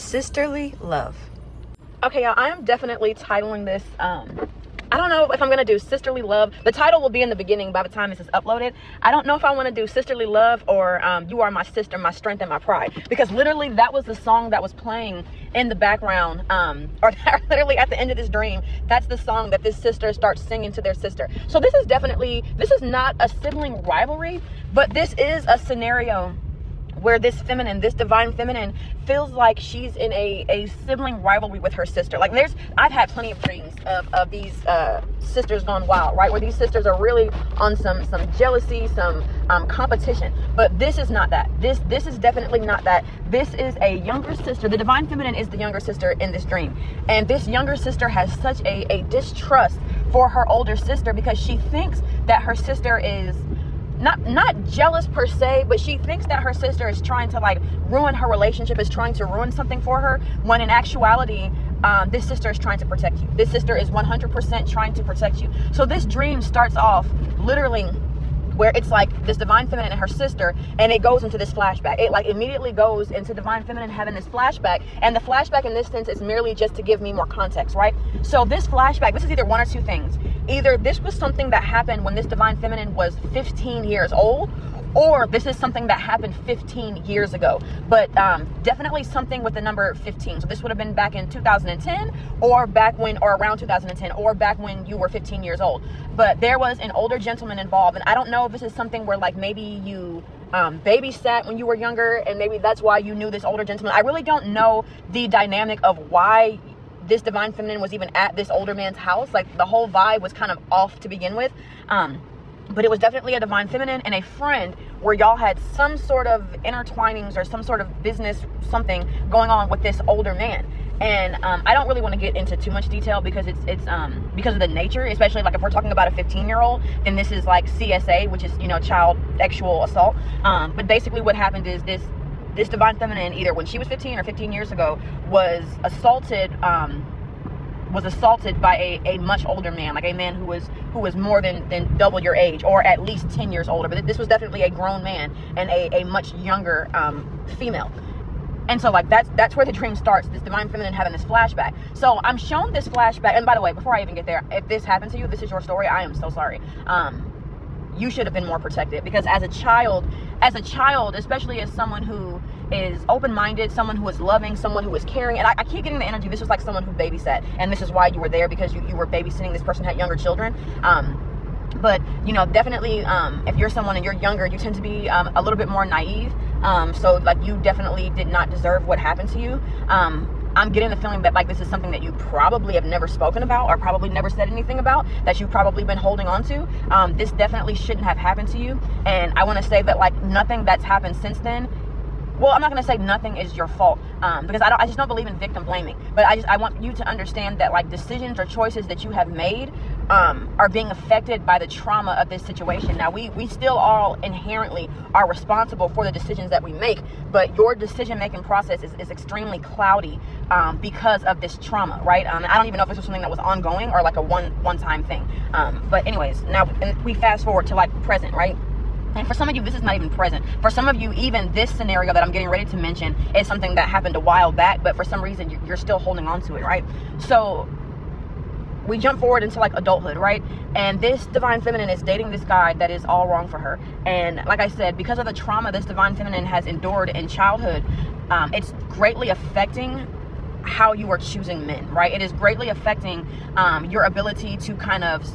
Sisterly love. Okay, y'all, I am definitely titling this, I don't know if I'm going to do sisterly love. The title will be in the beginning by the time this is uploaded. I don't know if I want to do sisterly love or you are my sister, my strength, and my pride. Because literally that was the song that was playing in the background, or literally at the end of this dream, that's the song that this sister starts singing to their sister. So this is not a sibling rivalry, but this is a scenario where this divine feminine feels like she's in a sibling rivalry with her sister. Like I've had plenty of dreams of these sisters gone wild, right? Where these sisters are really on some jealousy, some competition. But this is not that. This is definitely not that. This is a younger sister. The divine feminine is the younger sister in this dream. And this younger sister has such a distrust for her older sister because she thinks that her sister is not jealous per se, but she thinks that her sister is trying to like ruin her relationship, is trying to ruin something for her, when in actuality, this sister is trying to protect you. This sister is 100% trying to protect you. So this dream starts off literally where it's like this divine feminine and her sister, and it goes into this flashback. It like immediately goes into divine feminine having this flashback, and the flashback in this sense is merely just to give me more context, right? So this flashback, this is either one or two things. Either this was something that happened when this divine feminine was 15 years old, or this is something that happened 15 years ago, but definitely something with the number 15. So this would have been back in 2010, or around 2010, or back when you were 15 years old. But there was an older gentleman involved, and I don't know if this is something where like maybe you babysat when you were younger, and maybe that's why you knew this older gentleman. I really don't know the dynamic of why this divine feminine was even at this older man's house. Like the whole vibe was kind of off to begin with. But it was definitely a divine feminine and a friend where y'all had some sort of intertwinings or some sort of business, something going on with this older man. And I don't really want to get into too much detail because it's because of the nature, especially like if we're talking about a 15-year-old, then this is like CSA, which is, child sexual assault. But basically what happened is this divine feminine, either when she was 15 or 15 years ago, was assaulted by a much older man, like a man who was more than double your age, or at least 10 years older. But this was definitely a grown man and a much younger female. And so like that's where the dream starts, this divine feminine having this flashback. So I'm shown this flashback, and by the way, before I even get there, if this happened to you, this is your story, I am so sorry. You should have been more protected, because as a child, especially as someone who is open-minded, someone who is loving, someone who is caring, and I keep getting the energy, this was like someone who babysat, and this is why you were there, because you were babysitting. This person had younger children. But definitely, if you're someone and you're younger, you tend to be a little bit more naive. So like you definitely did not deserve what happened to you. I'm getting the feeling that like this is something that you probably have never spoken about, or probably never said anything about, that you've probably been holding on to. This definitely shouldn't have happened to you. And I want to say that like nothing that's happened since then, well, I'm not going to say nothing is your fault, because I just don't believe in victim blaming. But I want you to understand that like decisions or choices that you have made are being affected by the trauma of this situation. Now, we still all inherently are responsible for the decisions that we make, but your decision-making process is extremely cloudy because of this trauma, right? I don't even know if this was something that was ongoing or like a one-time thing. But anyways, now we fast forward to like present, right? And for some of you, this is not even present. For some of you, even this scenario that I'm getting ready to mention is something that happened a while back, but for some reason, you're still holding on to it, right? So we jump forward into like adulthood, right? And this divine feminine is dating this guy that is all wrong for her. And like I said, because of the trauma this divine feminine has endured in childhood, it's greatly affecting how you are choosing men, right? It is greatly affecting your ability to kind of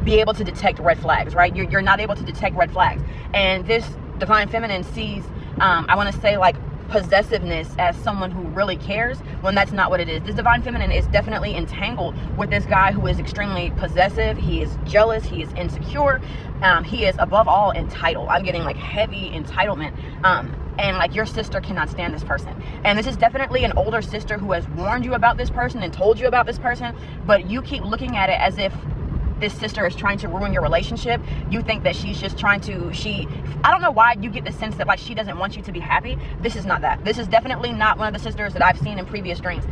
be able to detect red flags, right? You're not able to detect red flags. And this divine feminine sees, I want to say like possessiveness as someone who really cares, when that's not what it is. This divine feminine is definitely entangled with this guy who is extremely possessive. He is jealous. He is insecure. He is above all entitled. I'm getting like heavy entitlement. And like your sister cannot stand this person. And this is definitely an older sister who has warned you about this person and told you about this person, but you keep looking at it as if this sister is trying to ruin your relationship. You think that she's just trying to, I don't know why you get the sense that like she doesn't want you to be happy. This is not that. This is definitely not one of the sisters that I've seen in previous dreams.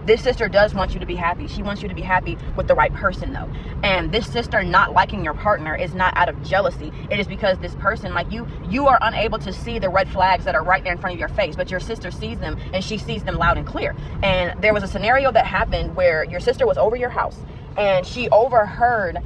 This sister does want you to be happy. She wants you to be happy with the right person though. And this sister not liking your partner is not out of jealousy. It is because this person, like you are unable to see the red flags that are right there in front of your face, but your sister sees them, and she sees them loud and clear. And there was a scenario that happened where your sister was over your house and she overheard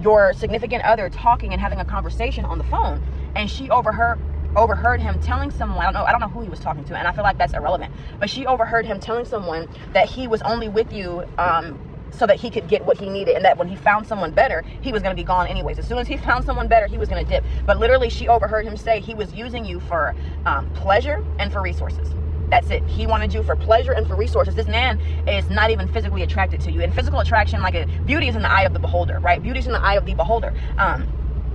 your significant other talking and having a conversation on the phone, and she overheard him telling someone, I don't know who he was talking to, and I feel like that's irrelevant, but she overheard him telling someone that he was only with you so that he could get what he needed, and that when he found someone better, he was going to be gone anyways. As soon as he found someone better, he was going to dip. But literally, she overheard him say he was using you for pleasure and for resources. That's it. He wanted you for pleasure and for resources. This man is not even physically attracted to you. And physical attraction, beauty is in the eye of the beholder, right? Beauty is in the eye of the beholder.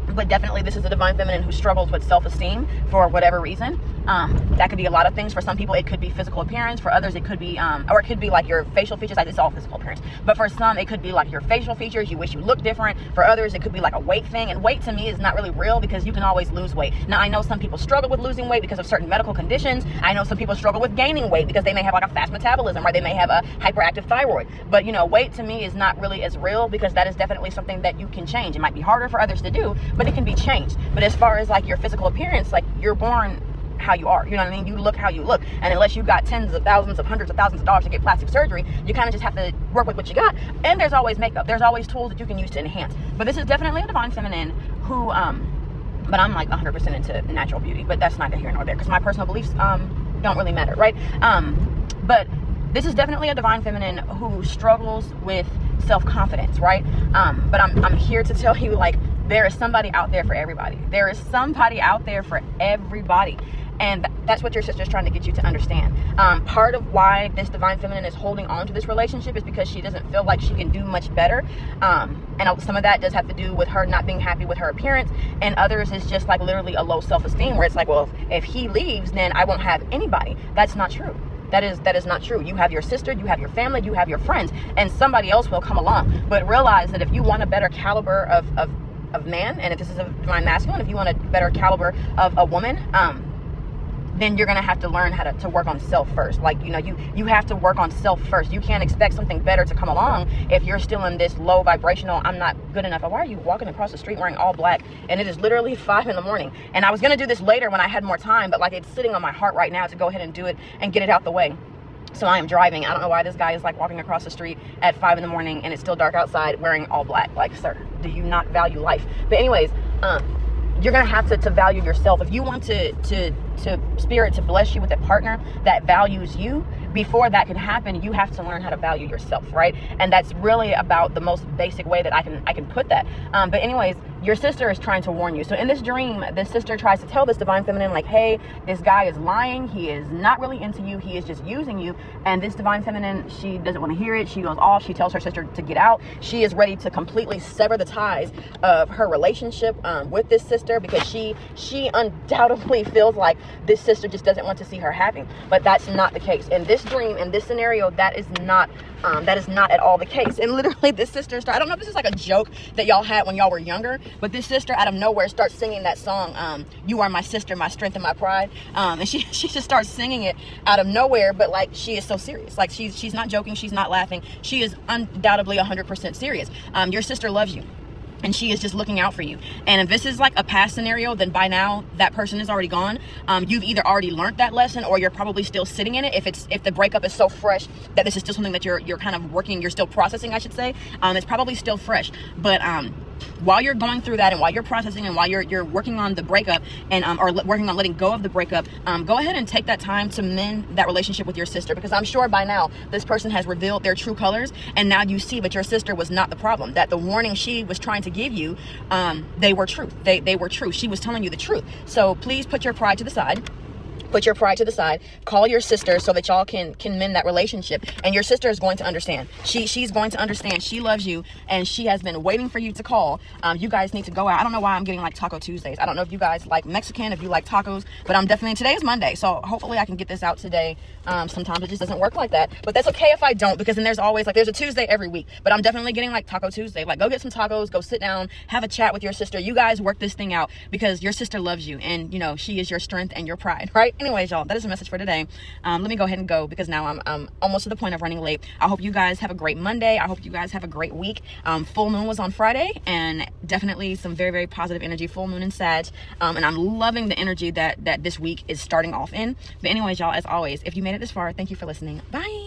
But definitely this is a divine feminine who struggles with self-esteem for whatever reason. That could be a lot of things. For some people, it could be physical appearance. For others, it could be, or it could be like your facial features. Like, it's all physical appearance. But for some, it could be like your facial features. You wish you looked different. For others, it could be like a weight thing. And weight to me is not really real because you can always lose weight. Now, I know some people struggle with losing weight because of certain medical conditions. I know some people struggle with gaining weight because they may have like a fast metabolism, or they may have a hyperactive thyroid. But, weight to me is not really as real because that is definitely something that you can change. It might be harder for others to do, but it can be changed. But as far as like your physical appearance, like you're born how you are, you know what I mean? You look how you look, and unless you got tens of thousands of hundreds of thousands of dollars to get plastic surgery, you kind of just have to work with what you got. And there's always makeup, there's always tools that you can use to enhance. But this is definitely a divine feminine who but I'm like 100% into natural beauty, but that's neither here nor there because my personal beliefs don't really matter, right? But this is definitely a divine feminine who struggles with self-confidence, right? But I'm here to tell you, like, there is somebody out there for everybody. There is somebody out there for everybody. And that's what your sister's trying to get you to understand. Part of why this divine feminine is holding on to this relationship is because she doesn't feel like she can do much better. And some of that does have to do with her not being happy with her appearance. And others is just like literally a low self-esteem where it's like, well, if he leaves, then I won't have anybody. That's not true. That is not true. You have your sister, you have your family, you have your friends, and somebody else will come along. But realize that if you want a better caliber of man, and if this is a divine masculine, if you want a better caliber of a woman, then you're gonna have to learn how to work on self first. Like, you have to work on self first. You can't expect something better to come along if you're still in this low vibrational, I'm not good enough. Why are you walking across the street wearing all black? And it is literally 5 a.m. And I was gonna do this later when I had more time, but like, it's sitting on my heart right now to go ahead and do it and get it out the way. So I am driving. I don't know why this guy is like walking across the street at 5 a.m. and it's still dark outside wearing all black. Like, sir, do you not value life? But anyways, you're gonna have to value yourself. If you want to spirit to bless you with a partner that values you, before that can happen, you have to learn how to value yourself, right? And that's really about the most basic way that I can put that. But anyways, your sister is trying to warn you. So in this dream, this sister tries to tell this divine feminine, like, hey, this guy is lying. He is not really into you. He is just using you. And this divine feminine, she doesn't want to hear it. She goes off. She tells her sister to get out. She is ready to completely sever the ties of her relationship with this sister because she undoubtedly feels like this sister just doesn't want to see her happy. But that's not the case. In this dream, in this scenario, that is not at all the case. And literally this sister I don't know if this is like a joke that y'all had when y'all were younger, but this sister out of nowhere starts singing that song, You Are My Sister, My Strength and My Pride. And she just starts singing it out of nowhere, but like, she is so serious. Like, she's not joking, she's not laughing. She is undoubtedly 100% serious. Your sister loves you, and she is just looking out for you. And if this is like a past scenario, then by now that person is already gone. You've either already learned that lesson, or you're probably still sitting in it. If the breakup is so fresh that this is still something that you're kind of working, you're still processing, I should say, it's probably still fresh. But while you're going through that, and while you're processing, and while you're working on the breakup, and or working on letting go of the breakup, go ahead and take that time to mend that relationship with your sister, because I'm sure by now this person has revealed their true colors, and now you see that your sister was not the problem, that the warning she was trying to give you, they were truth. They were true. She was telling you the truth. So please put your pride to the side. Put your pride to the side. Call your sister so that y'all can mend that relationship. And your sister is going to understand. She's going to understand. She loves you, and she has been waiting for you to call. You guys need to go out. I don't know why I'm getting like Taco Tuesdays. I don't know if you guys like Mexican, if you like tacos, but I'm definitely, today is Monday, so hopefully I can get this out today. Sometimes it just doesn't work like that, but that's okay if I don't, because then there's always like, there's a Tuesday every week. But I'm definitely getting like Taco Tuesday. Like, go get some tacos, go sit down, have a chat with your sister. You guys work this thing out, because your sister loves you, and you know, she is your strength and your pride, right? Anyways, y'all, that is a message for today. Let me go ahead and go, because now I'm almost to the point of running late. I hope you guys have a great Monday. I hope you guys have a great week. Full moon was on Friday, and definitely some very, very positive energy. Full moon in Sag, and I'm loving the energy that this week is starting off in. But anyways, y'all, as always, if you made it this far, thank you for listening. Bye.